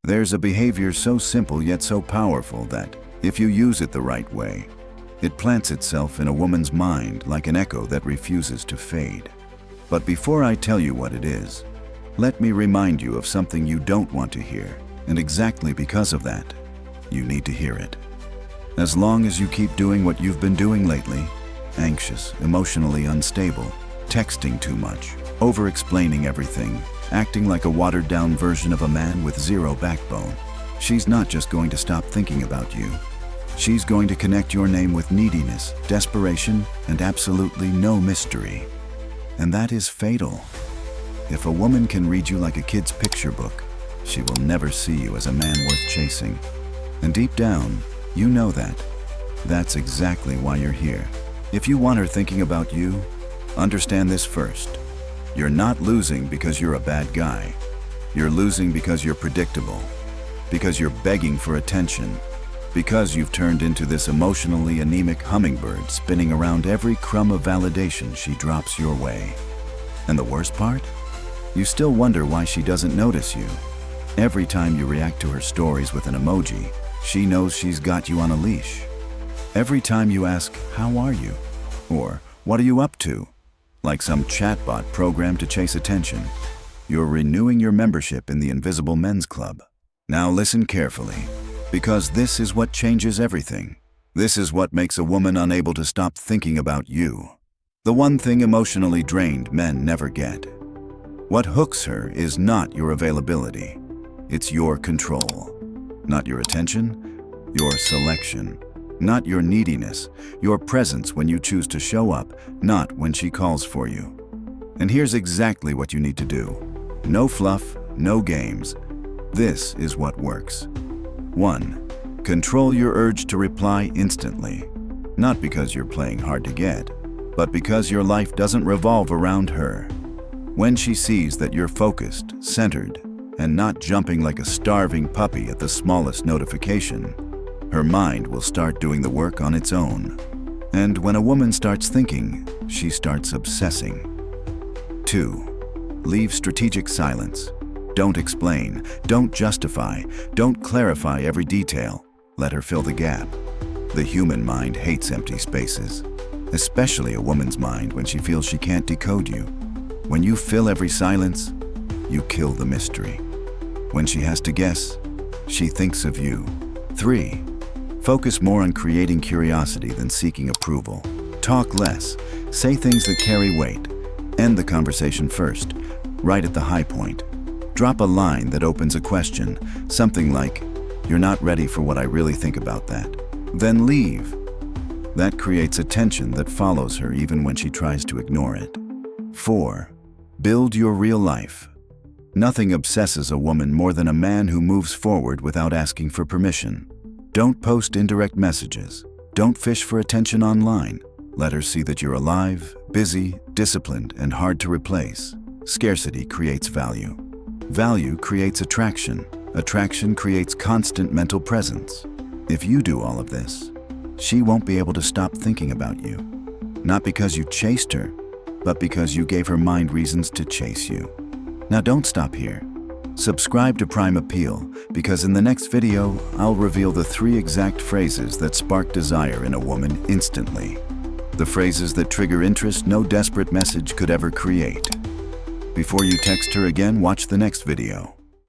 There's a behavior so simple yet so powerful that, if you use it the right way, it plants itself in a woman's mind like an echo that refuses to fade. But before I tell you what it is, let me remind you of something you don't want to hear, and exactly because of that, you need to hear it. As long as you keep doing what you've been doing lately, anxious, emotionally unstable, texting too much, over-explaining everything, acting like a watered-down version of a man with zero backbone, she's not just going to stop thinking about you. She's going to connect your name with neediness, desperation, and absolutely no mystery. And that is fatal. If a woman can read you like a kid's picture book, she will never see you as a man worth chasing. And deep down, you know that. That's exactly why you're here. If you want her thinking about you, understand this first. You're not losing because you're a bad guy. You're losing because you're predictable, because you're begging for attention, because you've turned into this emotionally anemic hummingbird spinning around every crumb of validation she drops your way. And the worst part? You still wonder why she doesn't notice you. Every time you react to her stories with an emoji, she knows she's got you on a leash. Every time you ask, "How are you?" or "What are you up to?" like some chatbot programmed to chase attention, you're renewing your membership in the Invisible Men's Club. Now listen carefully, because this is what changes everything. This is what makes a woman unable to stop thinking about you. The one thing emotionally drained men never get. What hooks her is not your availability. It's your control. Not your attention, your selection. Not your neediness, your presence when you choose to show up, not when she calls for you. And here's exactly what you need to do. No fluff, no games. This is what works. 1. Control your urge to reply instantly. Not because you're playing hard to get, but because your life doesn't revolve around her. When she sees that you're focused, centered, and not jumping like a starving puppy at the smallest notification, her mind will start doing the work on its own. And when a woman starts thinking, she starts obsessing. 2. Leave strategic silence. Don't explain, don't justify, don't clarify every detail. Let her fill the gap. The human mind hates empty spaces, especially a woman's mind when she feels she can't decode you. When you fill every silence, you kill the mystery. When she has to guess, she thinks of you. 3. Focus more on creating curiosity than seeking approval. Talk less. Say things that carry weight. End the conversation first, right at the high point. Drop a line that opens a question, something like, "You're not ready for what I really think about that." Then leave. That creates a tension that follows her even when she tries to ignore it. 4. Build your real life. Nothing obsesses a woman more than a man who moves forward without asking for permission. Don't post indirect messages. Don't fish for attention online. Let her see that you're alive, busy, disciplined, and hard to replace. Scarcity creates value. Value creates attraction. Attraction creates constant mental presence. If you do all of this, she won't be able to stop thinking about you. Not because you chased her, but because you gave her mind reasons to chase you. Now don't stop here. Subscribe to Prime Appeal, because in the next video, I'll reveal the 3 exact phrases that spark desire in a woman instantly. The phrases that trigger interest no desperate message could ever create. Before you text her again, watch the next video.